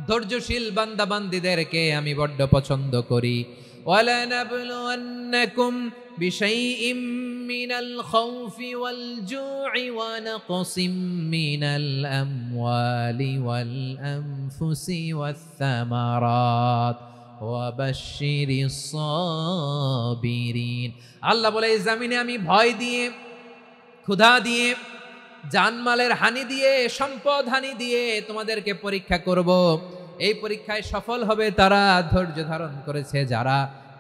ধৈর্যশীল বান্দা বান্দীদেরকে আমি বড্ড পছন্দ করি। ওয়ালানাবলুওয়ান্নাকুম বিশাইইম মিনাল খাউফি ওয়াল জু'i ওয়া নাকসিম মিনাল আমওয়ালি ওয়াল আনফুসি ওয়াস সামারাত ওয়া বাশশিরিস সাবিরিন। আল্লাহ বলে এই জমিনে আমি ভয় দিয়ে, ক্ষুধা দিয়ে, জানমালের হানি দিয়ে, সম্পদ হানি দিয়ে তোমাদেরকে পরীক্ষা করব। এই পরীক্ষায় সফল হবে তারা ধৈর্য ধারণ করেছে যারা।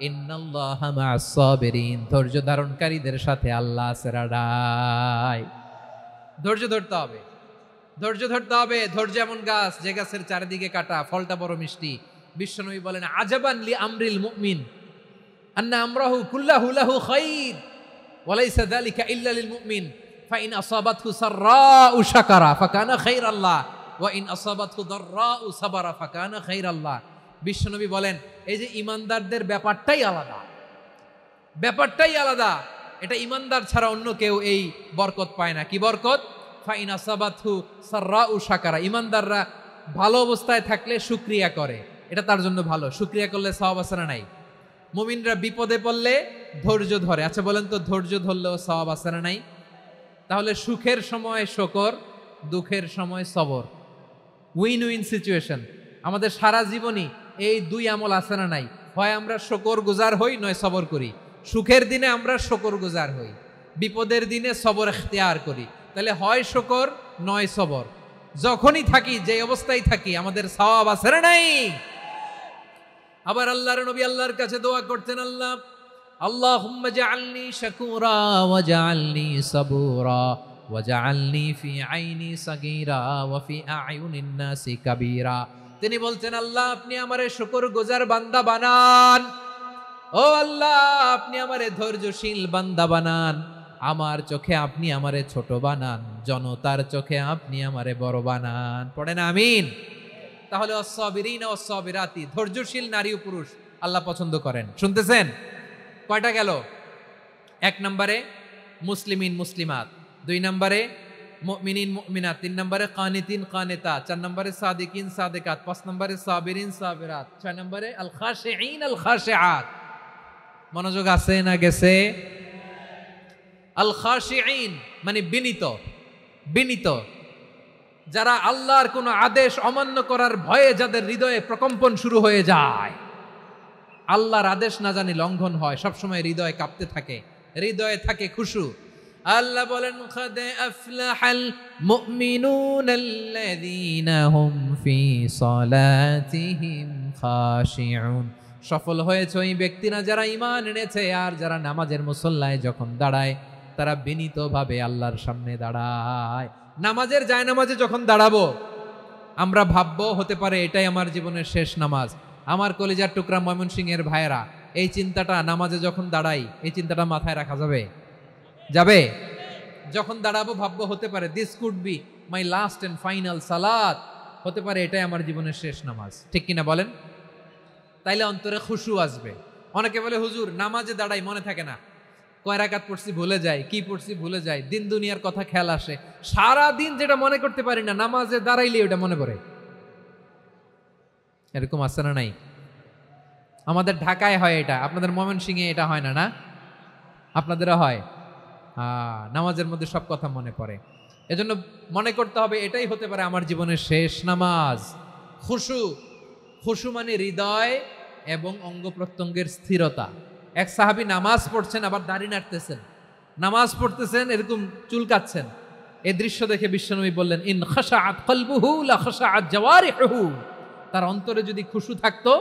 ইন্নাল্লাহা মা'আস সাবিরিন, ধৈর্য ধারণকারীদের সাথে আল্লাহ আছে রাডাই। ধৈর্য ধরতে হবে, ধৈর্য ধরতে হবে। ধৈর্য এমন গাছ যে গাছের চারিদিকে কাটা, ফলটা বড় মিষ্টি। বিশ্বনবী বলেন আজাবান লি আমরিল মুমিন আন্না আমরাহু কুল্লাহু লাহু খাইর ওয়া লাইসা যালিকা ইল্লা লিল মুমিন ফাইন আসাবাতহু সাররাউ শাকারা ফাকানা খাইরাল্লাহ ওয়া ইন আসাবাতহু দাররাউ সাবারা ফাকানা খাইরাল্লাহ। বিশ্বনবী বলেন এই যে ইমানদারদের ব্যাপারটাই আলাদা, ব্যাপারটাই আলাদা। এটা ইমানদার ছাড়া অন্য কেউ এই বরকত পায় না। কি বরকত? ফাইন আসাবাতহু সাররাউ শাকারা, ইমানদাররা ভালো অবস্থায় থাকলে শুকরিয়া করে, এটা তার জন্য ভালো। শুকরিয়া করলে সওয়াব আছে না নাই? মুমিনরা বিপদে পড়লে ধৈর্য ধরে। আচ্ছা বলেন তো, ধৈর্য ধরলেও সওয়াব আছে না নাই? তাহলে সুখের সময় শুকর, দুঃখের সময় সবর, উইন উইন সিচুয়েশন। আমাদের সারা জীবনই এই দুই আমল আছে না নাই? হয় আমরা শুকর গুজার হই, নয় সবর করি। সুখের দিনে আমরা শুকর গুজার হই, বিপদের দিনে সবর ইখতিয়ার করি। তাহলে হয় শুকর নয় সবর। যখনই থাকি, যে অবস্থায় থাকি, আমাদের সওয়াব আছে না নাই? আবার আল্লাহর নবী আল্লাহর কাছে দোয়া করতেন, আল্লাহ আল্লাহুম্মা জাআলনি শাকুরা ওয়া জাআলনি সাবুরা ওয়া জাআলনি ফি আইনি সাগীরা ওয়া ফি আ'য়ুনিন নাসি কাবীরা। তিনি বলতেন আল্লাহ আপনি আমারে শুকরগুজার বান্দা বানান, ও আল্লাহ আপনি আমারে ধৈর্যশীল বান্দা বানান, আমার চোখে আপনি আমারে ছোট বানান, জনতার চোখে আপনি আমারে বড় বানান। পড়েন আমিন। তাহলে অস-সাবিরিনা ওয়াস-সাবিরাতি, ধৈর্যশীল নারী ও পুরুষ আল্লাহ পছন্দ করেন। শুনতেছেন? কয়টা গেল? 1 নম্বরে মুসলিমিন মুসলিমাত, 2 নম্বরে মুমিনিন মুমিনাত, 3 নম্বরে কানিতিন কানিতাত, 4 নম্বরে সাদিকিন সাদিকাত, 5 নম্বরে সাবিরিন সাবিরাত, 6 নম্বরে আল খাশিঈন আল খাশিআত। মনোযোগ আছে না গেছে? আল খাশিঈন মানে বিনীত, বিনীত, যারা আল্লাহর কোন আদেশ অমান্য করার ভয়ে যাদের হৃদয়ে প্রকম্পন শুরু হয়ে যায়, আল্লাহর আদেশ না জানি লঙ্ঘন হয়, সবসময় হৃদয় কাঁপতে থাকে, হৃদয়ে থাকে খুশু। আল্লাহ বলেন কাদ আফলাহাল মুমিনুনাল্লাযীনা হুম ফি সালাতিহিম খাশিউন, সফল হয়েছে ওই ব্যক্তিরা যারা ঈমান এনেছে আর যারা নামাজের মুসল্লায় যখন দাঁড়ায় তারা বিনীতভাবে আল্লাহর সামনে দাঁড়ায়। নামাজের জায়নামাজে যখন দাঁড়াবো আমরা ভাববো হতে পারে এটাই আমার জীবনের শেষ নামাজ। আমার কলিজার টুকরা ময়মনসিংহের ভাইয়েরা, এই চিন্তাটা নামাজে যখন দাঁড়াই, এই চিন্তাটা মাথায় রাখা যাবে? যাবে? যখন দাঁড়াবো ভাববো হতে পারে this could be my last and final সালাত, হতে পারে এটাই আমার জীবনের শেষ নামাজ। ঠিক কিনা বলেন? তাইলে অন্তরে খুশু আসবে। অনেকে বলে হুজুর নামাজে দাঁড়াই মনে থাকে না, কয় রাকাত পড়ছি ভুলে যায়, কি পড়ছি ভুলে যায়, দিন দুনিয়ার কথা খেয়াল আসে, সারা দিন যেটা মনে করতে পারি না নামাজে দাঁড়াইলে ওটা মনে পড়ে। এরকম আছে না নাই? আমাদের ঢাকায় হয় এটা, আপনাদের ময়মনসিংহে এটা হয় না? না আপনাদেরও হয়? নামাজের মধ্যে সব কথা মনে পড়ে। এজন্য মনে করতে হবে এটাই হতে পারে আমার জীবনের শেষ নামাজ। খুশু, খুশু মানে হৃদয় এবং অঙ্গ প্রত্যঙ্গের স্থিরতা। এক সাহাবী নামাজ পড়ছেন আবার দাড়ি নাড়তেছেন, নামাজ পড়তেছেন এরকম চুলকাচ্ছেন। এই দৃশ্য দেখে বিশ্বনবী বললেন ইন খাশাআত কলবুহু লা খাশাআত জাওয়ারিহুহু, তার অন্তরে যদি খুশু থাকতো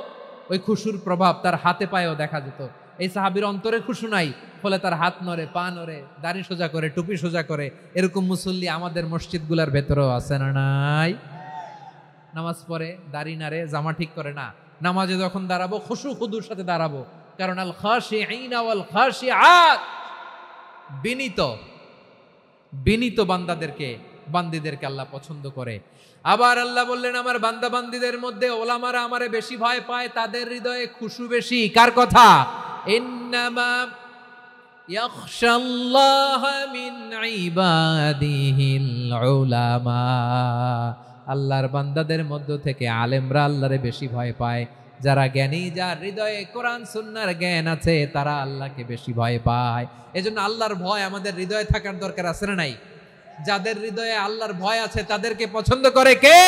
ওই খুশুর প্রভাব তার হাতে পায়েও দেখা যেত। এই সাহাবীর অন্তরে খুশু নাই, ফলে তার হাত নড়ে, পা নড়ে, দাড়ি সোজা করে, টুপি সোজা করে। এরকম মুসল্লি আমাদের মসজিদগুলোর ভেতরেও আছে না নাই? নামাজ পড়ে, দাড়ি নাড়ে, জামা ঠিক করে না। নামাজে যখন দাঁড়াবো খুশু খুদুর সাথে দাঁড়াবো, কারণ আল খাশিঈনা ওয়াল খাশিআত, বিনীত, বিনীত বান্দিদেরকে আল্লাহ পছন্দ করে। আবার আল্লাহ বললেন আমার বান্দা বান্দিদের মধ্যে ওলামারা আমারে বেশি ভয় পায়, তাদের হৃদয়ে খুশু বেশি। কার কথা? ইন্নামা ইয়াখশাল্লাহ মিন ইবাদিহিল উলামা, আল্লাহর বান্দাদের মধ্য থেকে আলেমরা আল্লাহরে বেশি ভয় পায়। যারা জ্ঞানী, যার হৃদয়ে কোরআন সুন্নাহর জ্ঞান আছে, তারা আল্লাহকে বেশি ভয় পায়। এজন্য আল্লাহর ভয় আমাদের হৃদয়ে থাকার দরকার আছে না নাই? যাদের হৃদয়ে আল্লাহর ভয় আছে তাদেরকে পছন্দ করে কে?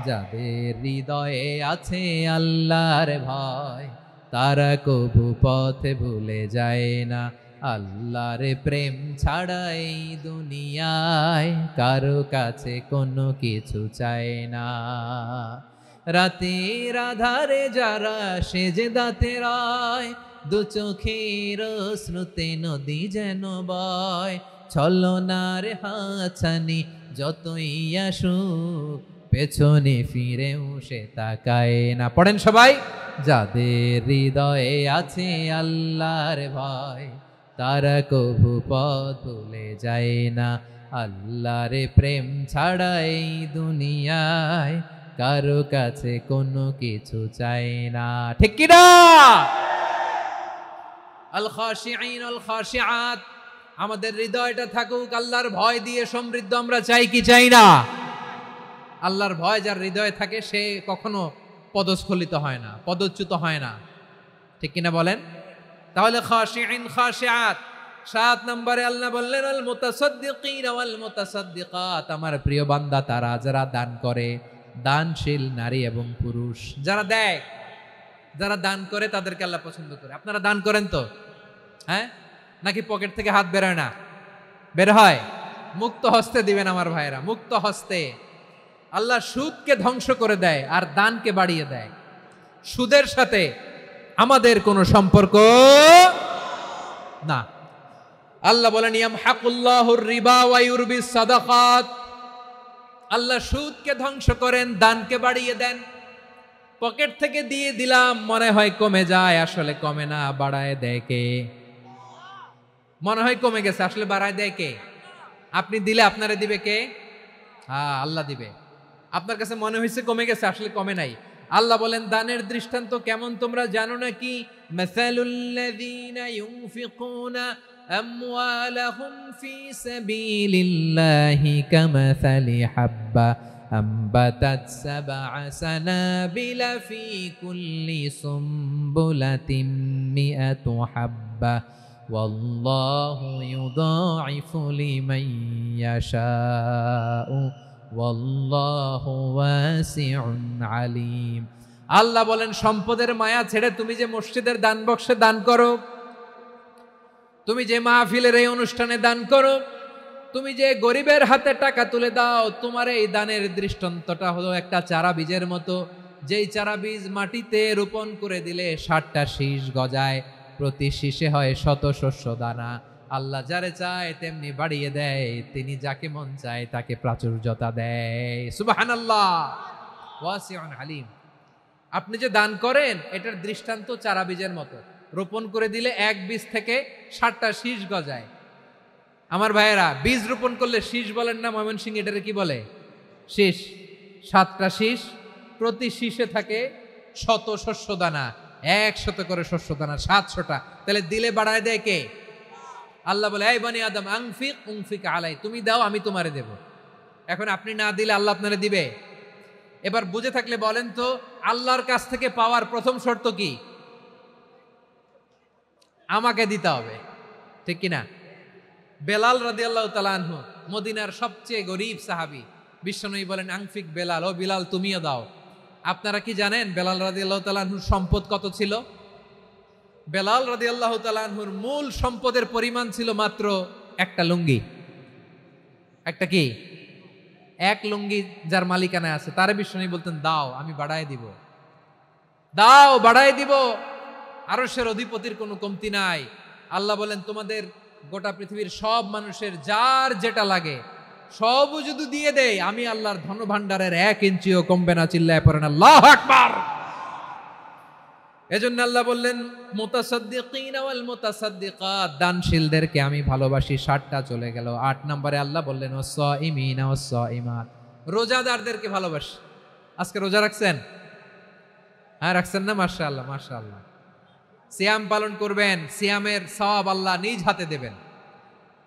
যাদের হৃদয়ে আছে আল্লাহর ভয়, তারা কবু পথে ভুলে যায় না। আল্লাহর প্রেম ছাড়া এই দুনিয়ায় কারো কাছে কোনো কিছু চায় না। রাতের আধারে যারা সেজদাতে রয়, দু চোখের স্রোতে নদী যেন বয়। ছলনার হাতছানি যতই আসুক, পেছনে ফিরেও সে তাকায় না। পড়েন সবাই। যাদের হৃদয়ে আছে আল্লাহর ভয়, তারা কভু পথ ভুলে যায় না। আল্লাহর প্রেম ছাড়া এই দুনিয়ায় কারো কাছে কোনো কিছু চাই না। ঠিক কি না? আল খাশিঈন আল খাশিআত, আমাদের হৃদয়টা থাকুক আল্লাহর ভয় দিয়ে সমৃদ্ধ। আমরা চাই কি চাই না? আল্লাহর ভয় যার হৃদয়ে থাকে সে কখনো পদস্খলিত হয় না, পদচ্যুত হয় না। ঠিক কিনা বলেন? তাহলে খাশিঈন খাশিআত। 7 নম্বরে আল্লাহ বললেন আল মুতাসাদ্দিকিন ওয়াল মুতাসাদ্দিকাত, আমার প্রিয় বান্দা তারা যারা দান করে, দানশীল নারী এবং পুরুষ যারা দেয়, যারা দান করে তাদেরকে আল্লাহ পছন্দ করে। আপনারা দান করেন তো? হ্যাঁ, নাকি পকেট থেকে হাত বের হয় না? বের হয়। মুক্ত হস্তে দিবেন আমার ভাইরা, মুক্ত হস্তে। আল্লাহ সুদকে ধ্বংস করে দেয় আর দানকে বাড়িয়ে দেয়। সুদের সাথে আমাদের কোনো সম্পর্ক না। আল্লাহ বলেন ইয়ামহাকুল্লাহুর রিবা ওয়া ইউরবিস সাদাকাত, আল্লাহ সুদকে ধ্বংস করেন, দানকে বাড়িয়ে দেন। পকেট থেকে দিয়ে দিলাম মনে হয় কমে যায়, আসলে কমে না, বাড়ায় দেয় কে? মনে হয় কমে গেছে, আসলে বাড়ায় দেয় কে? আপনি দিলে আপনারে দিবে কে? হ্যাঁ, আল্লাহ দিবে। আপনার কাছে মনে হয়েছে কমে গেছে, আসলে কমে নাই। আল্লাহ বলেন দানের দৃষ্টান্ত কেমন তোমরা জানো নাকি? মাসালুল্লাযীনা ইউনফিকুনা আমওয়ালাহুম ফি সাবিলিল্লাহি কামাসালি হাব্বা আম্বাতাত সাবআ সানাবিলা ফি কুল্লি সুমবুলাতিন মিআতু হাব্বা ওয়াল্লাহু ইউদাঈফু লিমান ইয়াশাউ ওয়াল্লাহু ওয়াসিউন আলিম। আল্লাহ বলেন সম্পদের মায়া ছেড়ে তুমি যে মসজিদের দান বক্সে দান করো, তুমি যে মাহফিলের এই অনুষ্ঠানে দান করো, তুমি যে গরিবের হাতে টাকা তুলে দাও, তোমার এই দানের দৃষ্টান্তটা হলো একটা চারা বীজের মতো। যেই চারা বীজ মাটিতে রোপণ করে দিলে 60টা শীষ গজায়, প্রতি শীষে হয় শত শস্য দানা। আল্লাহ যারে চায় তেমনি বাড়িয়ে দেয়, তিনি যাকে মন চায় তাকে প্রাচুর্যতা দেয়। সুবহানাল্লাহ, ওয়াসিউন আলিম। আপনি যে দান করেন এটার দৃষ্টান্ত চারা বীজের মতো, রোপণ করে দিলে এক বীজ থেকে 60টা শীষ গজায়। আমার ভাইয়েরা, বীজ রোপণ করলে শীষ বলেন না ময়মনসিংহ, এটারে কি বলে? শীষ। 7টা শীষ, প্রতি শীষে থাকে শত শস্য দানা, 100 করে শস্য দানা, 700টা। তাহলে দিলে বাড়ায় দেয় কে? আল্লাহ বলে এই বনি আদম আনফিক উনফিক আলাই, তুমি দাও আমি তোমারে দেব। এখন আপনি না দিলে আল্লাহ আপনারে দিবে? এবার বুঝে থাকলে বলেন তো, আল্লাহর কাছ থেকে পাওয়ার প্রথম শর্ত কি? আমাকে দিতে হবে। ঠিক কিনা? বেলাল রাদিয়াল্লাহু তাআলা আনহু, মদিনার সবচেয়ে গরীব সাহাবী, বিশ্বনবী বলেন আনফিক বেলাল, ও বিলাল তুমিও দাও। আপনারা কি জানেন বেলাল রাদিয়াল্লাহু তাআলা আনহুর সম্পদ কত ছিল? বেলাল রাদিয়াল্লাহু তাআলা আনহুর মূল সম্পদের পরিমাণ ছিল মাত্র একটা লুঙ্গি। একটা কি? এক লুঙ্গি যার মালিকানায় আছে, তারে বিশ্বনবী বলতেন দাও আমি বাড়ায় দিব, দাও বাড়ায় দিব। আরশের অধিপতির কোনো কমতি নাই। আল্লাহ বলেন তোমাদের গোটা পৃথিবীর সব মানুষের যার যেটা লাগে সবও যদি দিয়ে দেয়, আমি আল্লাহর ধন ভাণ্ডারের 1 ইঞ্চিও কমবে না। চিল্লায় পড়েন আল্লাহু আকবার। এজন্য আল্লাহ বললেন মুতাসাদ্দিকিন ওয়াল মুতাসাদ্দিকাত, দানশীলদেরকে আমি ভালোবাসি। 60টা চলে গেল। 8 নম্বরে আল্লাহ বললেন ওয়াস-সাইমিনা ওয়াস-সাইমাত, রোজাদারদেরকে ভালোবাসি। আজকে রোজা রাখছেন? হ্যাঁ রাখছেন না? মাশাআল্লাহ মাশাআল্লাহ। সিয়াম পালন করবেন, সিয়ামের সওয়াব আল্লাহ নিজ হাতে দেবেন।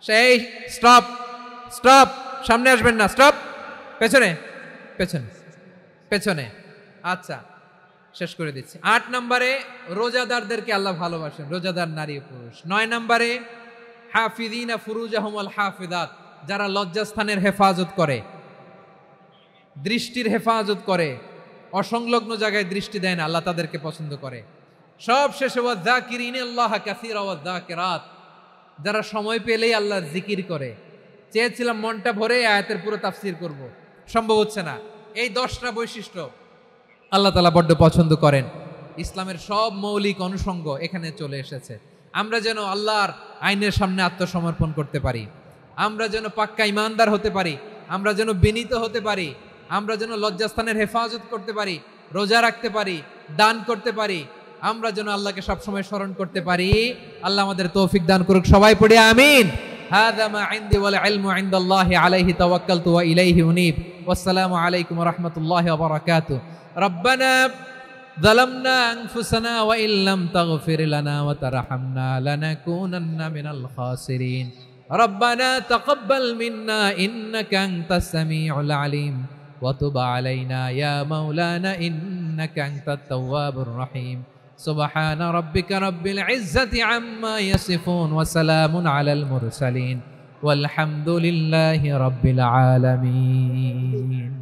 সেই স্টপ স্টপ, সামনে আসবেন না, স্টপ, পেছনে পেছনে পেছনে। আচ্ছা, শেষ করে দিচ্ছি। 8 নম্বরে রোজাদারদেরকে আল্লাহ ভালোবাসেন, রোজাদার নারী ও পুরুষ। 9 নম্বরে হাফিযিনা ফুরুজাহুম ওয়াল হাফিযাত, যারা লজ্জাস্থানের হেফাজত করে, দৃষ্টির হেফাজত করে, অসংলগ্ন জায়গায় দৃষ্টি দেয় না, আল্লাহ তাদেরকে পছন্দ করে। সব শেষে ওয়াযাকিরিনাল্লাহ কাসীরা ওয়াযাকিরাত, যারা সময় পেলেই আল্লাহর জিকির করে। চেয়েছিলাম মনটা ভরে আয়াতের পুরো তাফসীর করব, সম্ভব হচ্ছে না। এই 10টা বৈশিষ্ট্য আল্লাহ তাআলা বড্ড পছন্দ করেন। ইসলামের সব মৌলিক অনুষঙ্গ এখানে চলে এসেছে। আমরা যেন আল্লাহর আইনের সামনে আত্মসমর্পণ করতে পারি, আমরা যেন পাক্কা ইমানদার হতে পারি, আমরা যেন বিনীত হতে পারি, আমরা যেন লজ্জাস্থানের হেফাজত করতে পারি, রোজা রাখতে পারি, দান করতে পারি, আমরা যেন আল্লাহকে সবসময় স্মরণ করতে পারি। আল্লাহ আমাদের তৌফিক দান করুক। সবাই পড়ে আমিন। হাযা মা ইনদি ওয়াল ইলমু ইনদাল্লাহি আলাইহি তাওয়াক্কালতু ওয়া ইলাইহি উনীব। ওয়াসসালামু আলাইকুম ওয়া রাহমাতুল্লাহি ওয়া বারাকাতুহু। রব্বানা যালামনা আনফুসানা ওয়া ইল্লাম তাগফির লানা ওয়া তারহামনা লানাকুনান্না মিনাল খাসিরিন। রব্বানা তাকাব্বাল মিন্না ইন্নাকা আনতাস সামিউল আলিম ওয়া তুব আলাইনা ইয়া মাওলানা ইন্নাকা আনতাত তাওয়াবুর রহিম। সুবহান রাব্বিকা রাব্বিল ইজ্জাতি আম্মা ইয়াসিফুন ওয়া সালামুন আলাল মুরসালিন ওয়াল হামদুলিল্লাহি রাব্বিল আলামিন।